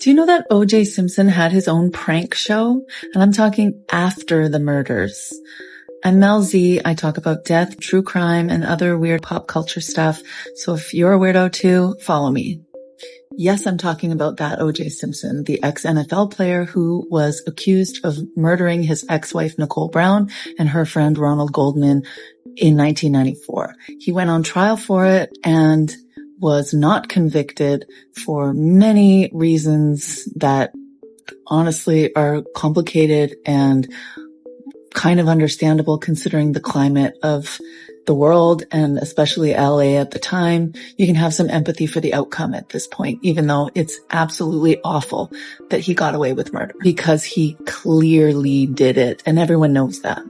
Do you know that O.J. Simpson had his own prank show? And I'm talking after the murders. I'm Mel Z. I talk about death, true crime, and other weird pop culture stuff. So if you're a weirdo too, follow me. Yes, I'm talking about that O.J. Simpson, the ex-NFL player who was accused of murdering his ex-wife Nicole Brown and her friend Ronald Goldman in 1994. He went on trial for it and was not convicted for many reasons that honestly are complicated and kind of understandable considering the climate of the world and especially LA at the time. You can have some empathy for the outcome at this point, even though it's absolutely awful that he got away with murder because he clearly did it and everyone knows that.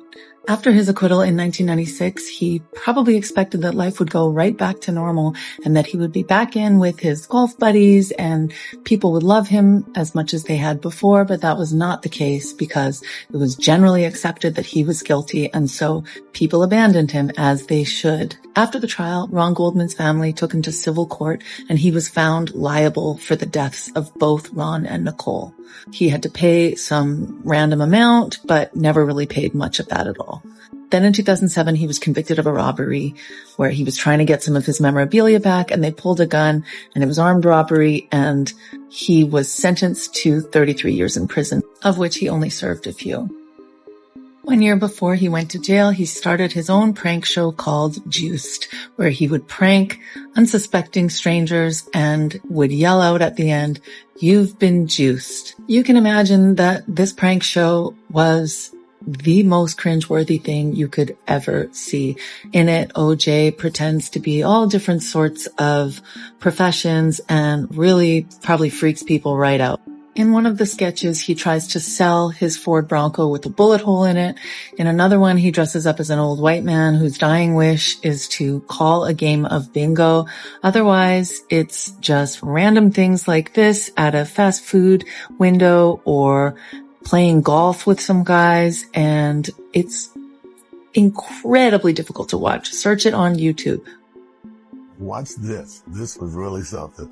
After his acquittal in 1996, he probably expected that life would go right back to normal and that he would be back in with his golf buddies and people would love him as much as they had before, but that was not the case because it was generally accepted that he was guilty, and so people abandoned him as they should. After the trial, Ron Goldman's family took him to civil court and he was found liable for the deaths of both Ron and Nicole. He had to pay some random amount, but never really paid much of that at all. Then in 2007, he was convicted of a robbery where he was trying to get some of his memorabilia back and they pulled a gun and it was armed robbery and he was sentenced to 33 years in prison, of which he only served a few. 1 year before he went to jail, he started his own prank show called Juiced, where he would prank unsuspecting strangers and would yell out at the end, "You've been juiced." You can imagine that this prank show was the most cringeworthy thing you could ever see. In it, OJ pretends to be all different sorts of professions and really probably freaks people right out. In one of the sketches, he tries to sell his Ford Bronco with a bullet hole in it. In another one, he dresses up as an old white man whose dying wish is to call a game of bingo. Otherwise, it's just random things like this at a fast food window or playing golf with some guys, and it's incredibly difficult to watch. Search it on YouTube. Watch this. This was really something.